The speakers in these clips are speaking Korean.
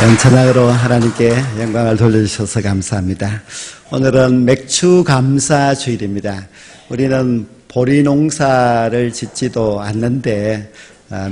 연천하로 하나님께 영광을 돌려주셔서 감사합니다. 오늘은 맥추 감사 주일입니다. 우리는 보리 농사를 짓지도 않는데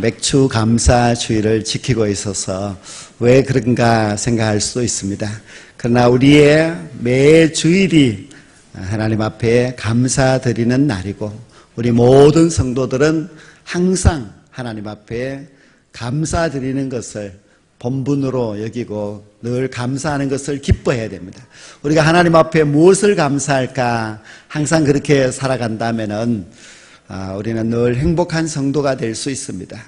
맥추 감사 주일을 지키고 있어서 왜 그런가 생각할 수도 있습니다. 그러나 우리의 매 주일이 하나님 앞에 감사드리는 날이고 우리 모든 성도들은 항상 하나님 앞에 감사드리는 것을 본분으로 여기고 늘 감사하는 것을 기뻐해야 됩니다. 우리가 하나님 앞에 무엇을 감사할까 항상 그렇게 살아간다면은 우리는 늘 행복한 성도가 될 수 있습니다.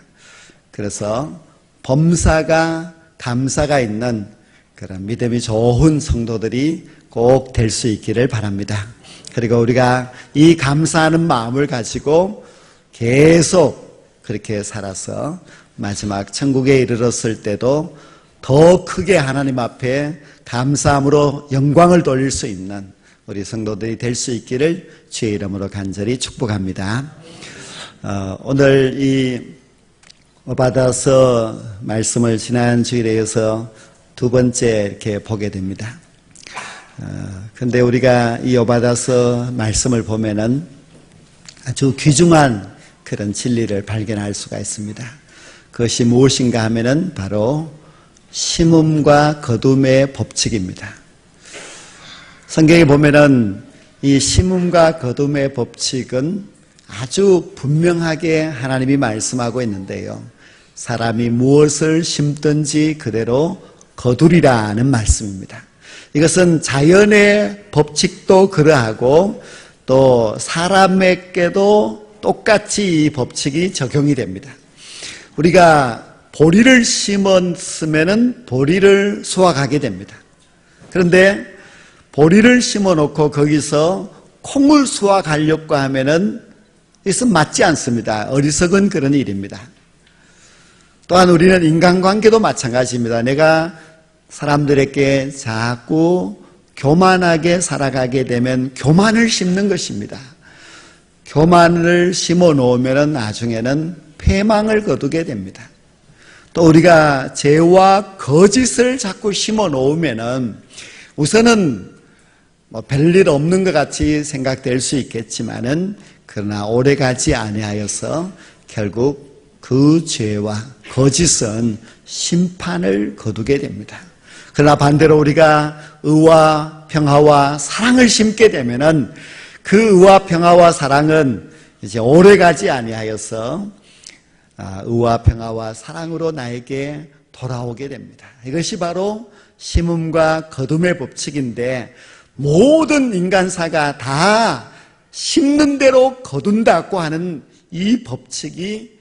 그래서 범사가 감사가 있는 그런 믿음이 좋은 성도들이 꼭 될 수 있기를 바랍니다. 그리고 우리가 이 감사하는 마음을 가지고 계속 그렇게 살아서 마지막 천국에 이르렀을 때도 더 크게 하나님 앞에 감사함으로 영광을 돌릴 수 있는 우리 성도들이 될 수 있기를 주의 이름으로 간절히 축복합니다. 오늘 이 오바다서 말씀을 지난 주일에 이어서 두 번째 이렇게 보게 됩니다. 근데 우리가 이 오바다서 말씀을 보면은 아주 귀중한 그런 진리를 발견할 수가 있습니다. 그것이 무엇인가 하면은 바로 심음과 거둠의 법칙입니다. 성경에 보면은 이 심음과 거둠의 법칙은 아주 분명하게 하나님이 말씀하고 있는데요. 사람이 무엇을 심든지 그대로 거두리라는 말씀입니다. 이것은 자연의 법칙도 그러하고 또 사람에게도 똑같이 이 법칙이 적용이 됩니다. 우리가 보리를 심었으면은 보리를 수확하게 됩니다. 그런데 보리를 심어 놓고 거기서 콩을 수확하려고 하면은 이것은 맞지 않습니다. 어리석은 그런 일입니다. 또한 우리는 인간관계도 마찬가지입니다. 내가 사람들에게 자꾸 교만하게 살아가게 되면 교만을 심는 것입니다. 교만을 심어 놓으면 나중에는 패망을 거두게 됩니다. 또 우리가 죄와 거짓을 자꾸 심어 놓으면은 우선은 별일 없는 것 같이 생각될 수 있겠지만은 그러나 오래가지 아니하여서 결국 그 죄와 거짓은 심판을 거두게 됩니다. 그러나 반대로 우리가 의와 평화와 사랑을 심게 되면은 그 의와 평화와 사랑은 이제 오래가지 아니하여서 의와 평화와 사랑으로 나에게 돌아오게 됩니다. 이것이 바로 심음과 거둠의 법칙인데 모든 인간사가 다 심는 대로 거둔다고 하는 이 법칙이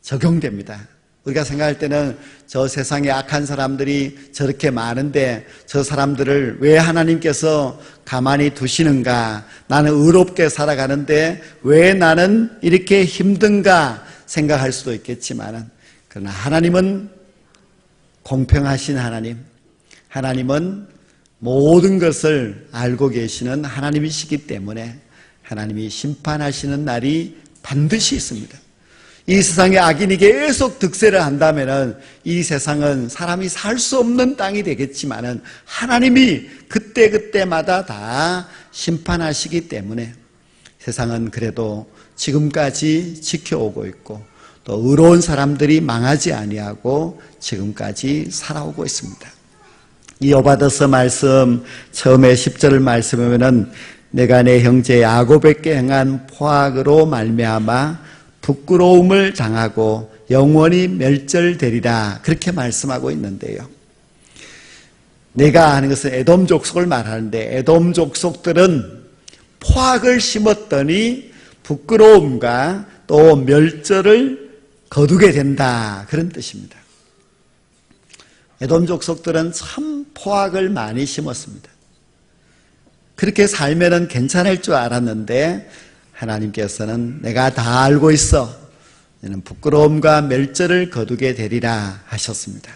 적용됩니다. 우리가 생각할 때는 저 세상에 악한 사람들이 저렇게 많은데 저 사람들을 왜 하나님께서 가만히 두시는가? 나는 의롭게 살아가는데 왜 나는 이렇게 힘든가 생각할 수도 있겠지만 그러나 하나님은 공평하신 하나님, 하나님은 모든 것을 알고 계시는 하나님이시기 때문에 하나님이 심판하시는 날이 반드시 있습니다. 이 세상에 악인이 계속 득세를 한다면 이 세상은 사람이 살 수 없는 땅이 되겠지만 하나님이 그때그때마다 다 심판하시기 때문에 세상은 그래도 지금까지 지켜오고 있고 또 의로운 사람들이 망하지 아니하고 지금까지 살아오고 있습니다. 이 오바다서 말씀 처음에 10절 말씀에 보면은 내가 내 형제 야곱에게 행한 포악으로 말미암아 부끄러움을 당하고 영원히 멸절되리라 그렇게 말씀하고 있는데요. 내가 하는 것은 에돔 족속을 말하는데 에돔 족속들은 포악을 심었더니 부끄러움과 또 멸절을 거두게 된다 그런 뜻입니다. 에돔 족속들은 참 포악을 많이 심었습니다. 그렇게 살면은 괜찮을 줄 알았는데 하나님께서는 내가 다 알고 있어. 너는 부끄러움과 멸절을 거두게 되리라 하셨습니다.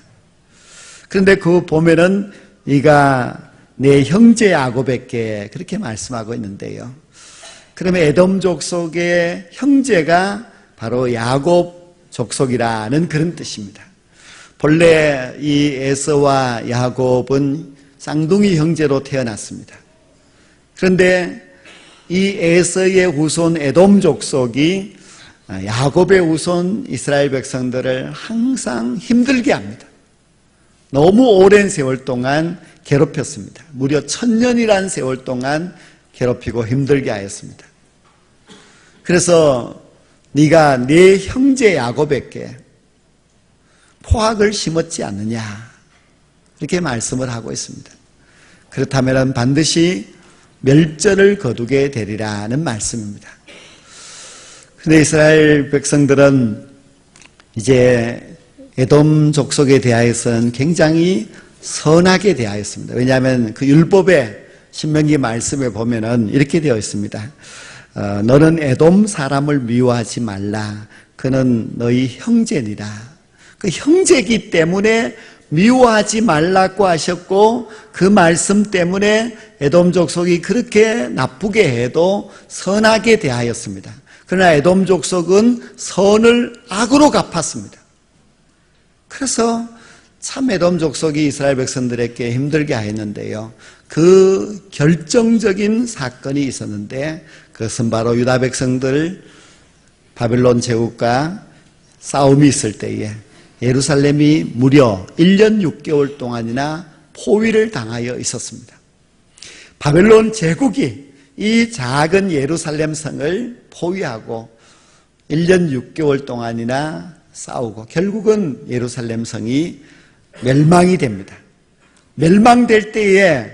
그런데 그 보면은 네가 내 형제 야곱에게 그렇게 말씀하고 있는데요. 그러면 에돔 족속의 형제가 바로 야곱 족속이라는 그런 뜻입니다. 본래 이 에서와 야곱은 쌍둥이 형제로 태어났습니다. 그런데 이 에서의 후손 에돔 족속이 야곱의 후손 이스라엘 백성들을 항상 힘들게 합니다. 너무 오랜 세월 동안 괴롭혔습니다. 무려 1000년이라는 세월 동안 괴롭히고 힘들게 하였습니다. 그래서 네가 네 형제 야곱에게 포악을 심었지 않느냐, 이렇게 말씀을 하고 있습니다. 그렇다면 반드시 멸절을 거두게 되리라는 말씀입니다. 그런데 이스라엘 백성들은 이제 에돔 족속에 대하여서는 굉장히 선하게 대하였습니다. 왜냐하면 그 율법의 신명기 말씀에 보면은 이렇게 되어 있습니다. 너는 에돔 사람을 미워하지 말라. 그는 너희 형제니라. 그 형제이기 때문에 미워하지 말라고 하셨고, 그 말씀 때문에 에돔 족속이 그렇게 나쁘게 해도 선하게 대하였습니다. 그러나 에돔 족속은 선을 악으로 갚았습니다. 그래서 참 에돔 족속이 이스라엘 백성들에게 힘들게 하였는데요, 그 결정적인 사건이 있었는데, 그것은 바로 유다 백성들 바벨론 제국과 싸움이 있을 때에 예루살렘이 무려 1년 6개월 동안이나 포위를 당하여 있었습니다. 바벨론 제국이 이 작은 예루살렘 성을 포위하고 1년 6개월 동안이나 싸우고 결국은 예루살렘 성이 멸망이 됩니다. 멸망될 때에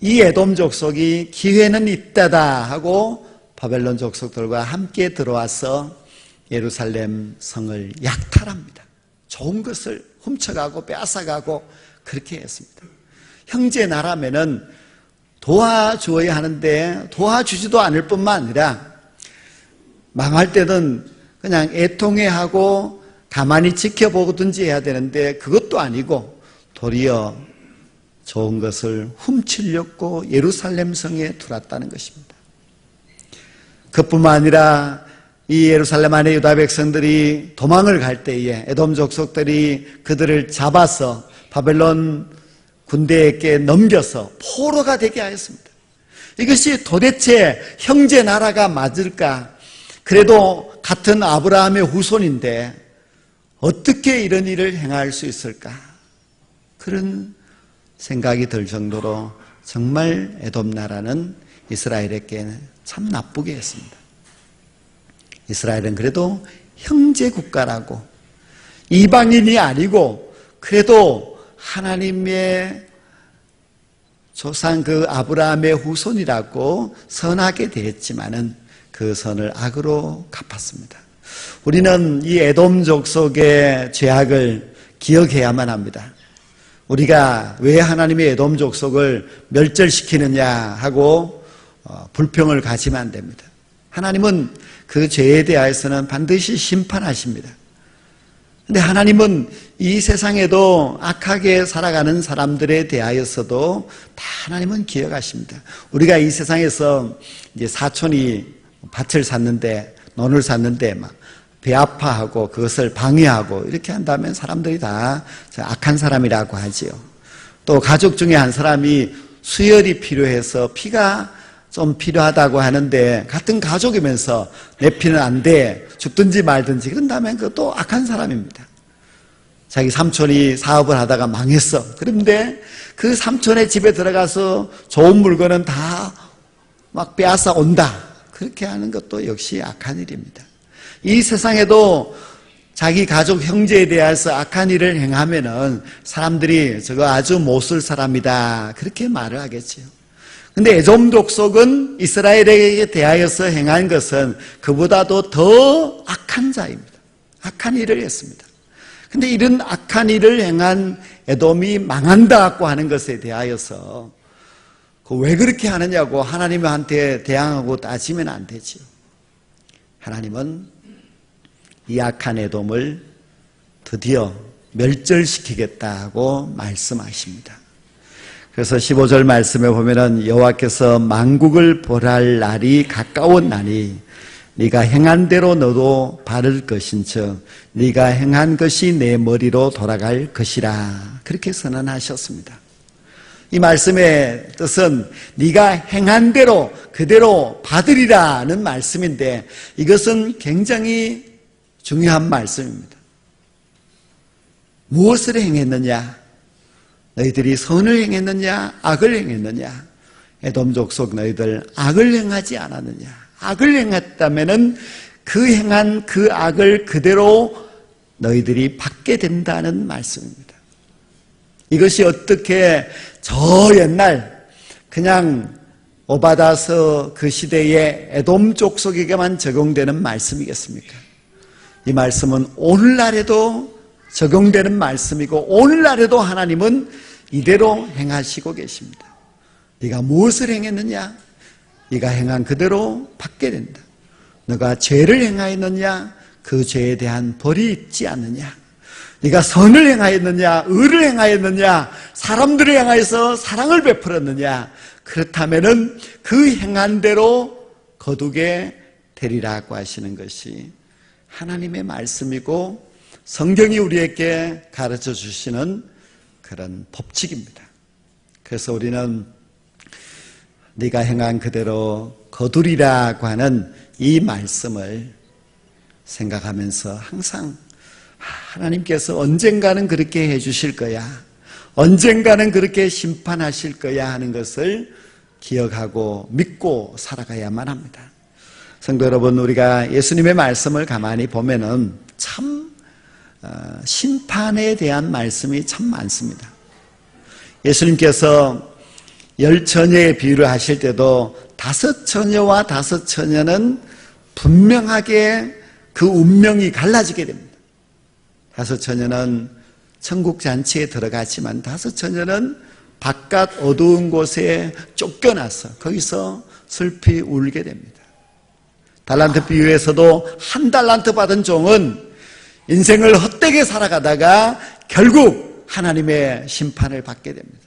이 에돔 족속이 기회는 있다다 하고 바벨론 족속들과 함께 들어와서 예루살렘 성을 약탈합니다. 좋은 것을 훔쳐가고 빼앗아가고 그렇게 했습니다. 형제 나라면은 도와주어야 하는데 도와주지도 않을 뿐만 아니라 망할 때는 그냥 애통해하고 가만히 지켜보든지 해야 되는데 그것도 아니고 도리어 좋은 것을 훔치려고 예루살렘 성에 들어왔다는 것입니다. 그뿐만 아니라 이 예루살렘 안에 유다 백성들이 도망을 갈 때에 에돔 족속들이 그들을 잡아서 바벨론 군대에게 넘겨서 포로가 되게 하였습니다. 이것이 도대체 형제 나라가 맞을까? 그래도 같은 아브라함의 후손인데 어떻게 이런 일을 행할 수 있을까? 그런 생각이 들 정도로 정말 에돔 나라는 이스라엘에게 참 나쁘게 했습니다. 이스라엘은 그래도 형제 국가라고, 이방인이 아니고 그래도 하나님의 조상 그 아브라함의 후손이라고 선하게 대했지만은 그 선을 악으로 갚았습니다. 우리는 이 에돔 족속의 죄악을 기억해야만 합니다. 우리가 왜 하나님의 에돔 족속을 멸절시키느냐 하고 불평을 가지면 안 됩니다. 하나님은 그 죄에 대해서는 반드시 심판하십니다. 그런데 하나님은 이 세상에도 악하게 살아가는 사람들에 대하여서도 다 하나님은 기억하십니다. 우리가 이 세상에서 이제 사촌이 밭을 샀는데, 논을 샀는데 막 배 아파하고 그것을 방해하고 이렇게 한다면 사람들이 다 악한 사람이라고 하지요. 또 가족 중에 한 사람이 수혈이 필요해서 피가 좀 필요하다고 하는데 같은 가족이면서 내 피는 안 돼, 죽든지 말든지 그런다면 그것도 악한 사람입니다. 자기 삼촌이 사업을 하다가 망했어. 그런데 그 삼촌의 집에 들어가서 좋은 물건은 다 막 빼앗아 온다. 그렇게 하는 것도 역시 악한 일입니다. 이 세상에도 자기 가족 형제에 대해서 악한 일을 행하면은 사람들이 저거 아주 못쓸 사람이다, 그렇게 말을 하겠지요. 근데 에돔 족속은 이스라엘에게 대하여서 행한 것은 그보다도 더 악한 자입니다. 악한 일을 했습니다. 근데 이런 악한 일을 행한 에돔이 망한다고 하는 것에 대하여서 왜 그렇게 하느냐고 하나님한테 대항하고 따지면 안 되지요. 하나님은 이 악한 에돔을 드디어 멸절시키겠다고 말씀하십니다. 그래서 15절 말씀에 보면은 여호와께서 만국을 벌할 날이 가까웠나니 네가 행한 대로 너도 받을 것인즉 네가 행한 것이 내 머리로 돌아갈 것이라. 그렇게 선언하셨습니다. 이 말씀의 뜻은 네가 행한 대로 그대로 받으리라는 말씀인데, 이것은 굉장히 중요한 말씀입니다. 무엇을 행했느냐? 너희들이 선을 행했느냐? 악을 행했느냐? 에돔 족속 너희들 악을 행하지 않았느냐? 악을 행했다면은 그 행한 그 악을 그대로 너희들이 받게 된다는 말씀입니다. 이것이 어떻게 저 옛날 그냥 오바다서 그 시대의 에돔 족속에게만 적용되는 말씀이겠습니까? 이 말씀은 오늘날에도 적용되는 말씀이고, 오늘날에도 하나님은 이대로 행하시고 계십니다. 네가 무엇을 행했느냐? 네가 행한 그대로 받게 된다. 너가 죄를 행하였느냐? 그 죄에 대한 벌이 있지 않느냐? 네가 선을 행하였느냐? 의를 행하였느냐? 사람들을 향하여서 사랑을 베풀었느냐? 그렇다면은 그 행한 대로 거두게 되리라고 하시는 것이 하나님의 말씀이고, 성경이 우리에게 가르쳐 주시는 그런 법칙입니다. 그래서 우리는 네가 행한 그대로 거두리라고 하는 이 말씀을 생각하면서 항상 하나님께서 언젠가는 그렇게 해주실 거야, 언젠가는 그렇게 심판하실 거야 하는 것을 기억하고 믿고 살아가야만 합니다. 성도 여러분, 우리가 예수님의 말씀을 가만히 보면은 참 심판에 대한 말씀이 참 많습니다. 예수님께서 10처녀의 비유를 하실 때도 5처녀와 5처녀는 분명하게 그 운명이 갈라지게 됩니다. 5처녀는 천국 잔치에 들어갔지만 5처녀는 바깥 어두운 곳에 쫓겨나서 거기서 슬피 울게 됩니다. 달란트 비유에서도 1달란트 받은 종은 인생을 헛되게 살아가다가 결국 하나님의 심판을 받게 됩니다.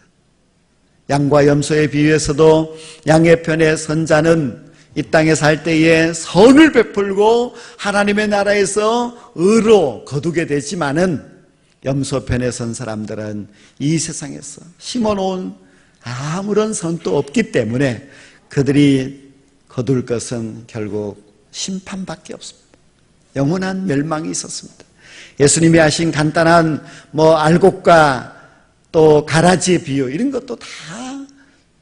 양과 염소의 비유에서도 양의 편에 선 자는 이 땅에 살 때에 선을 베풀고 하나님의 나라에서 의로 거두게 되지만은, 염소 편에 선 사람들은 이 세상에서 심어놓은 아무런 선도 없기 때문에 그들이 거둘 것은 결국 심판밖에 없습니다. 영원한 멸망이 있었습니다. 예수님이 하신 간단한 알곡과 또 가라지의 비유, 이런 것도 다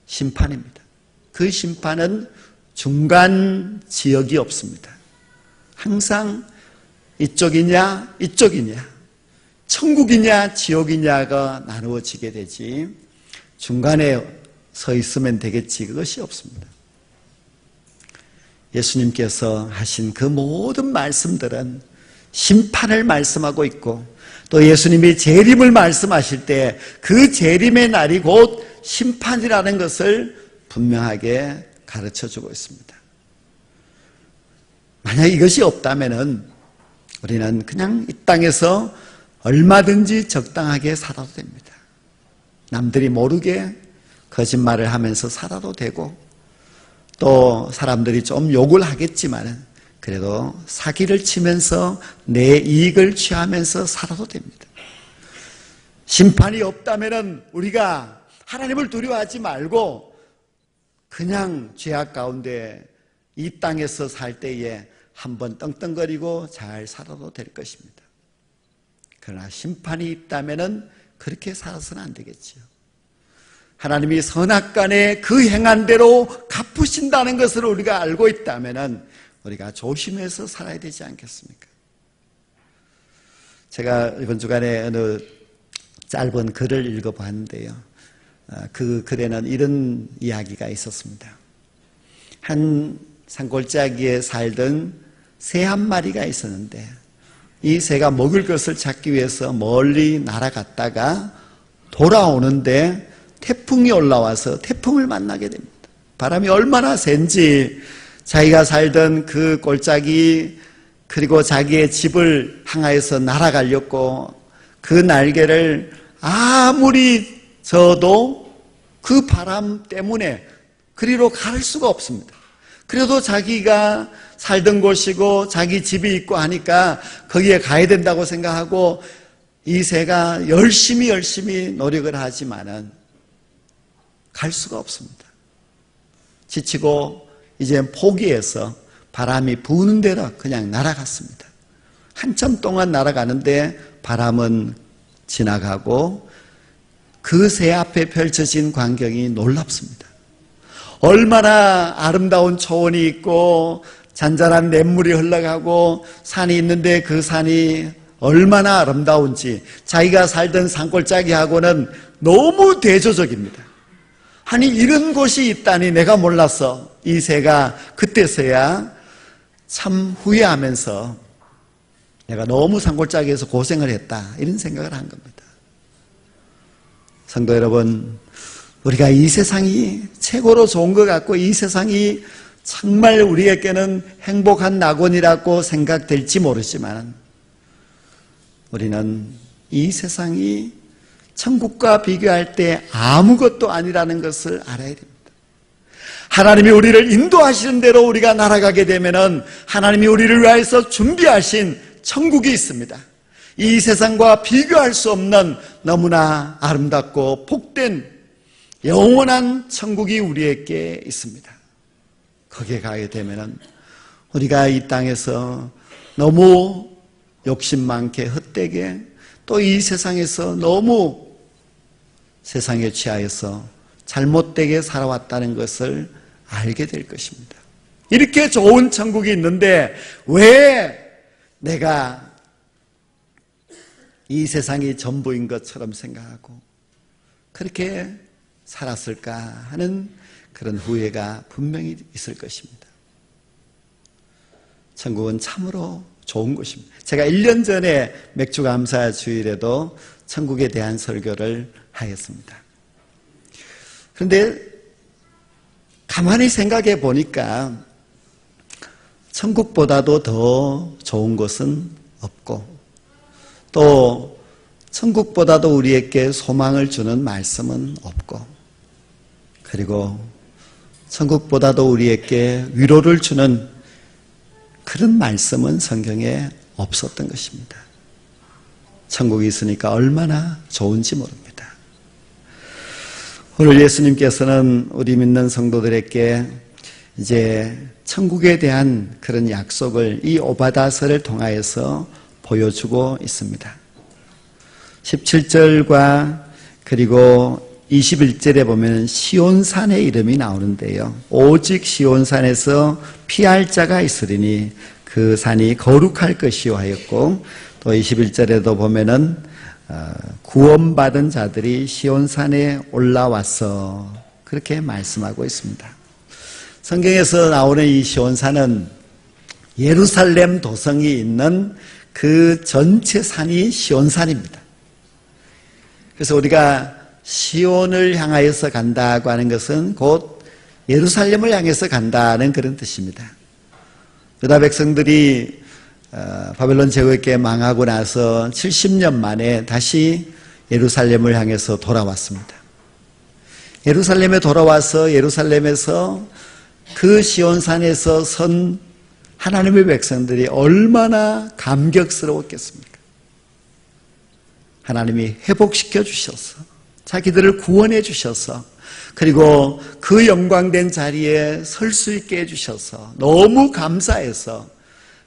심판입니다. 그 심판은 중간 지역이 없습니다. 항상 이쪽이냐 이쪽이냐, 천국이냐 지옥이냐가 나누어지게 되지 중간에 서 있으면 되겠지, 그것이 없습니다. 예수님께서 하신 그 모든 말씀들은 심판을 말씀하고 있고, 또 예수님이 재림을 말씀하실 때 그 재림의 날이 곧 심판이라는 것을 분명하게 가르쳐주고 있습니다. 만약 이것이 없다면 우리는 그냥 이 땅에서 얼마든지 적당하게 살아도 됩니다. 남들이 모르게 거짓말을 하면서 살아도 되고, 또 사람들이 좀 욕을 하겠지만 그래도 사기를 치면서 내 이익을 취하면서 살아도 됩니다. 심판이 없다면 우리가 하나님을 두려워하지 말고 그냥 죄악 가운데 이 땅에서 살 때에 한번 떵떵거리고 잘 살아도 될 것입니다. 그러나 심판이 있다면 그렇게 살아서는 안 되겠지요. 하나님이 선악간에 그 행한 대로 갚으신다는 것을 우리가 알고 있다면 우리가 조심해서 살아야 되지 않겠습니까? 제가 이번 주간에 어느 짧은 글을 읽어봤는데요, 그 글에는 이런 이야기가 있었습니다. 한 산골짜기에 살던 새 한 마리가 있었는데, 이 새가 먹을 것을 찾기 위해서 멀리 날아갔다가 돌아오는데 태풍이 올라와서 태풍을 만나게 됩니다. 바람이 얼마나 센지 자기가 살던 그 골짜기, 그리고 자기의 집을 향하여서 날아가려고 그 날개를 아무리 져도 그 바람 때문에 그리로 갈 수가 없습니다. 그래도 자기가 살던 곳이고 자기 집이 있고 하니까 거기에 가야 된다고 생각하고 이새가 열심히 노력을 하지만은 갈 수가 없습니다. 지치고 이제 포기해서 바람이 부는 대로 그냥 날아갔습니다. 한참 동안 날아가는데 바람은 지나가고 그 새 앞에 펼쳐진 광경이 놀랍습니다. 얼마나 아름다운 초원이 있고 잔잔한 냇물이 흘러가고 산이 있는데 그 산이 얼마나 아름다운지 자기가 살던 산골짜기하고는 너무 대조적입니다. 아니 이런 곳이 있다니 내가 몰랐어. 이 새가 그때서야 참 후회하면서 내가 너무 산골짜기에서 고생을 했다 이런 생각을 한 겁니다. 성도 여러분, 우리가 이 세상이 최고로 좋은 것 같고 이 세상이 정말 우리에게는 행복한 낙원이라고 생각될지 모르지만 우리는 이 세상이 천국과 비교할 때 아무것도 아니라는 것을 알아야 됩니다. 하나님이 우리를 인도하시는 대로 우리가 날아가게 되면은 하나님이 우리를 위해서 준비하신 천국이 있습니다. 이 세상과 비교할 수 없는 너무나 아름답고 복된 영원한 천국이 우리에게 있습니다. 거기에 가게 되면은 우리가 이 땅에서 너무 욕심 많게 헛되게 또 이 세상에서 너무 세상에 취하여서 잘못되게 살아왔다는 것을 알게 될 것입니다. 이렇게 좋은 천국이 있는데 왜 내가 이 세상이 전부인 것처럼 생각하고 그렇게 살았을까 하는 그런 후회가 분명히 있을 것입니다. 천국은 참으로 좋은 곳입니다. 제가 1년 전에 맥주감사 주일에도 천국에 대한 설교를 하였습니다. 그런데 가만히 생각해 보니까 천국보다도 더 좋은 곳은 없고 또 천국보다도 우리에게 소망을 주는 말씀은 없고 그리고 천국보다도 우리에게 위로를 주는 그런 말씀은 성경에 없었던 것입니다. 천국이 있으니까 얼마나 좋은지 모릅니다. 오늘 예수님께서는 우리 믿는 성도들에게 이제 천국에 대한 그런 약속을 이 오바다서를 통하여서 보여주고 있습니다. 17절과 그리고 21절에 보면 시온산의 이름이 나오는데요. 오직 시온산에서 피할 자가 있으리니 그 산이 거룩할 것이요 하였고 또 21절에도 보면은 구원받은 자들이 시온산에 올라와서 그렇게 말씀하고 있습니다. 성경에서 나오는 이 시온산은 예루살렘 도성이 있는 그 전체 산이 시온산입니다. 그래서 우리가 시온을 향하여서 간다고 하는 것은 곧 예루살렘을 향해서 간다는 그런 뜻입니다. 유다 백성들이 바벨론 제국에게 망하고 나서 70년 만에 다시 예루살렘을 향해서 돌아왔습니다. 예루살렘에 돌아와서 예루살렘에서 그 시온산에서 선 하나님의 백성들이 얼마나 감격스러웠겠습니까? 하나님이 회복시켜 주셔서 자기들을 구원해 주셔서 그리고 그 영광된 자리에 설 수 있게 해주셔서 너무 감사해서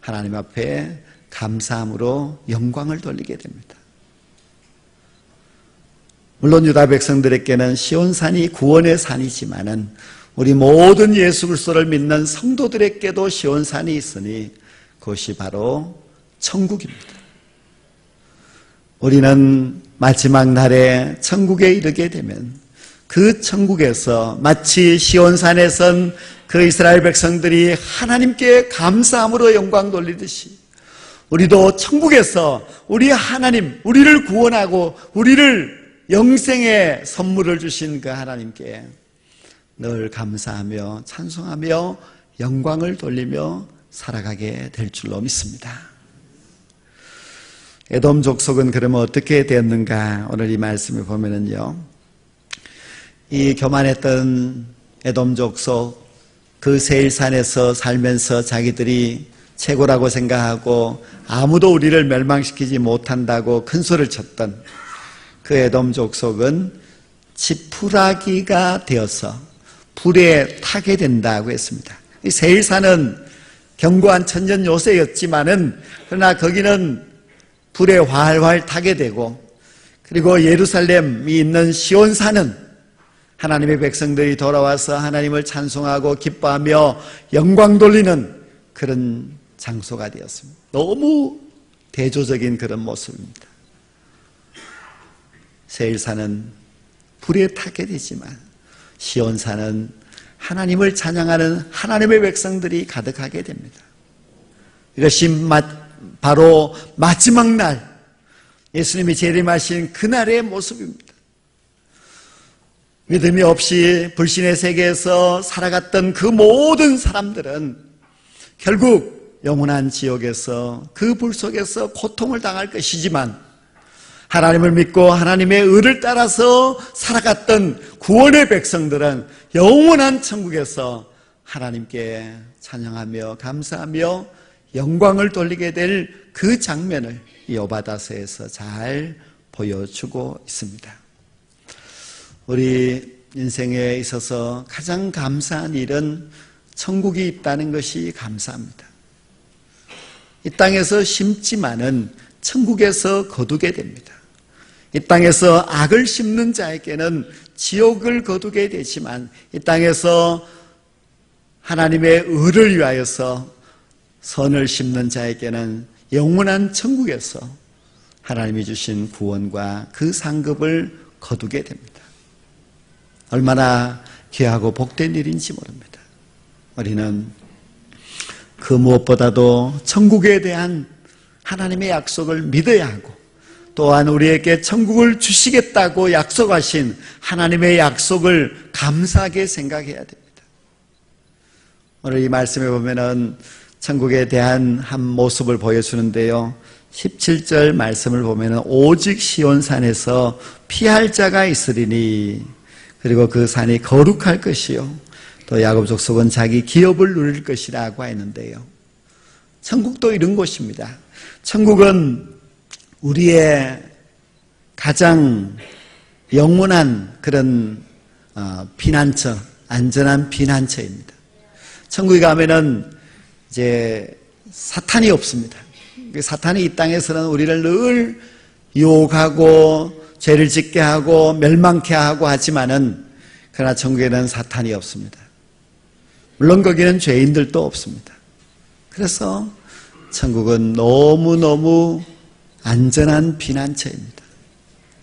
하나님 앞에 감사함으로 영광을 돌리게 됩니다. 물론 유다 백성들에게는 시온산이 구원의 산이지만은 우리 모든 예수 그리스도를 믿는 성도들에게도 시온산이 있으니 그것이 바로 천국입니다. 우리는 마지막 날에 천국에 이르게 되면 그 천국에서 마치 시온산에 선 그 이스라엘 백성들이 하나님께 감사함으로 영광 돌리듯이 우리도 천국에서 우리 하나님, 우리를 구원하고 우리를 영생의 선물을 주신 그 하나님께 늘 감사하며 찬송하며 영광을 돌리며 살아가게 될 줄로 믿습니다. 에돔 족속은 그러면 어떻게 되었는가? 오늘 이 말씀을 보면은요, 이 교만했던 에돔 족속 그 세일산에서 살면서 자기들이 최고라고 생각하고 아무도 우리를 멸망시키지 못한다고 큰 소리를 쳤던 그 에돔 족속은 지푸라기가 되어서 불에 타게 된다고 했습니다. 이 세일산은 견고한 천년 요새였지만은 그러나 거기는 불에 활활 타게 되고, 그리고 예루살렘이 있는 시온산은 하나님의 백성들이 돌아와서 하나님을 찬송하고 기뻐하며 영광 돌리는 그런 장소가 되었습니다. 너무 대조적인 그런 모습입니다. 세일산은 불에 타게 되지만 시온산은 하나님을 찬양하는 하나님의 백성들이 가득하게 됩니다. 이것이 바로 마지막 날 예수님이 재림하신 그날의 모습입니다. 믿음이 없이 불신의 세계에서 살아갔던 그 모든 사람들은 결국 영원한 지옥에서 그 불 속에서 고통을 당할 것이지만, 하나님을 믿고 하나님의 의를 따라서 살아갔던 구원의 백성들은 영원한 천국에서 하나님께 찬양하며 감사하며 영광을 돌리게 될 그 장면을 이 오바다서에서 잘 보여주고 있습니다. 우리 인생에 있어서 가장 감사한 일은 천국이 있다는 것이 감사합니다. 이 땅에서 심지만은 천국에서 거두게 됩니다. 이 땅에서 악을 심는 자에게는 지옥을 거두게 되지만, 이 땅에서 하나님의 의를 위하여서 선을 심는 자에게는 영원한 천국에서 하나님이 주신 구원과 그 상급을 거두게 됩니다. 얼마나 귀하고 복된 일인지 모릅니다. 우리는 그 무엇보다도 천국에 대한 하나님의 약속을 믿어야 하고, 또한 우리에게 천국을 주시겠다고 약속하신 하나님의 약속을 감사하게 생각해야 됩니다. 오늘 이 말씀에 보면은 천국에 대한 한 모습을 보여주는데요, 17절 말씀을 보면은 오직 시온산에서 피할 자가 있으리니, 그리고 그 산이 거룩할 것이요 또 야곱 족속은 자기 기업을 누릴 것이라고 했는데요, 천국도 이런 곳입니다. 천국은 우리의 가장 영원한 그런 피난처, 안전한 피난처입니다. 천국에 가면은 이제 사탄이 없습니다. 사탄이 이 땅에서는 우리를 늘 유혹하고 죄를 짓게 하고 멸망케 하고 하지만은, 그러나 천국에는 사탄이 없습니다. 물론 거기는 죄인들도 없습니다. 그래서 천국은 너무너무 안전한 피난처입니다.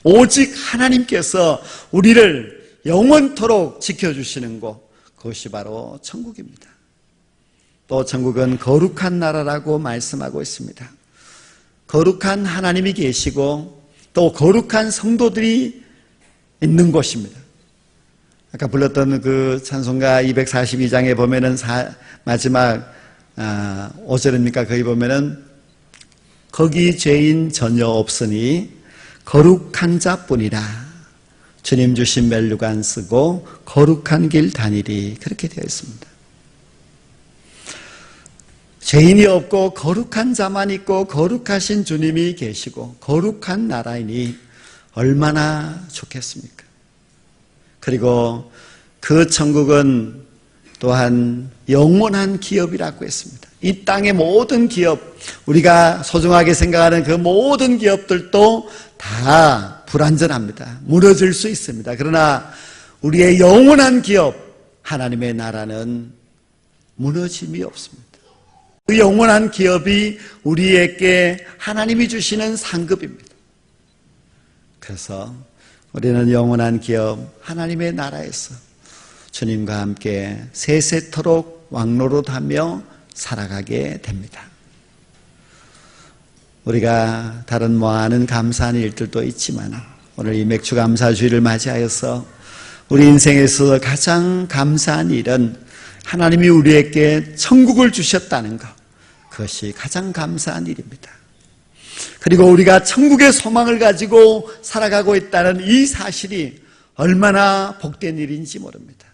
오직 하나님께서 우리를 영원토록 지켜주시는 곳, 그것이 바로 천국입니다. 또 천국은 거룩한 나라라고 말씀하고 있습니다. 거룩한 하나님이 계시고 또 거룩한 성도들이 있는 곳입니다. 아까 불렀던 그 찬송가 242장에 보면은 마지막 5절입니까? 거기 보면은 거기 죄인 전혀 없으니 거룩한 자뿐이라 주님 주신 멸류관 쓰고 거룩한 길 다니리, 그렇게 되어 있습니다. 죄인이 없고 거룩한 자만 있고 거룩하신 주님이 계시고 거룩한 나라이니 얼마나 좋겠습니까? 그리고 그 천국은 또한 영원한 기업이라고 했습니다. 이 땅의 모든 기업, 우리가 소중하게 생각하는 그 모든 기업들도 다 불완전합니다. 무너질 수 있습니다. 그러나 우리의 영원한 기업, 하나님의 나라는 무너짐이 없습니다. 그 영원한 기업이 우리에게 하나님이 주시는 상급입니다. 그래서 우리는 영원한 기업, 하나님의 나라에서 주님과 함께 세세토록 왕노릇하며 살아가게 됩니다. 우리가 다른 많은 감사한 일들도 있지만 오늘 이 맥주감사주의를 맞이하여서 우리 인생에서 가장 감사한 일은 하나님이 우리에게 천국을 주셨다는 것, 그것이 가장 감사한 일입니다. 그리고 우리가 천국의 소망을 가지고 살아가고 있다는 이 사실이 얼마나 복된 일인지 모릅니다.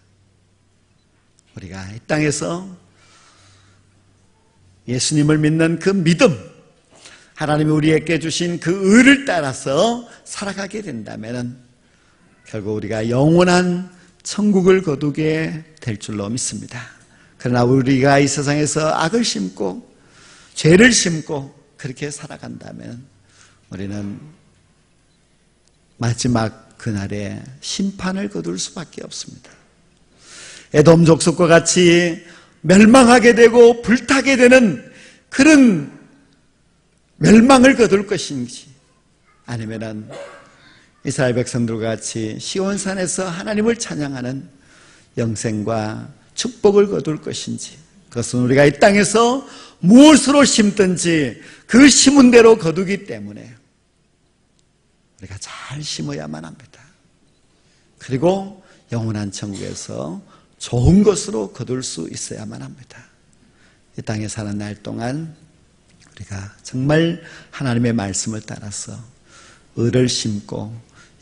우리가 이 땅에서 예수님을 믿는 그 믿음, 하나님이 우리에게 주신 그 의를 따라서 살아가게 된다면 결국 우리가 영원한 천국을 거두게 될 줄로 믿습니다. 그러나 우리가 이 세상에서 악을 심고 죄를 심고 그렇게 살아간다면 우리는 마지막 그날에 심판을 거둘 수밖에 없습니다. 에돔 족속과 같이 멸망하게 되고 불타게 되는 그런 멸망을 거둘 것인지, 아니면은 이스라엘 백성들과 같이 시온산에서 하나님을 찬양하는 영생과 축복을 거둘 것인지, 그것은 우리가 이 땅에서 무엇으로 심든지 그 심은 대로 거두기 때문에 우리가 잘 심어야만 합니다. 그리고 영원한 천국에서 좋은 것으로 거둘 수 있어야만 합니다. 이 땅에 사는 날 동안 우리가 정말 하나님의 말씀을 따라서 의를 심고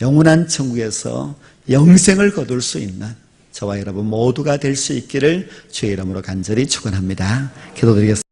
영원한 천국에서 영생을 거둘 수 있는 저와 여러분 모두가 될 수 있기를 주의 이름으로 간절히 축원합니다. 기도드리겠습니다.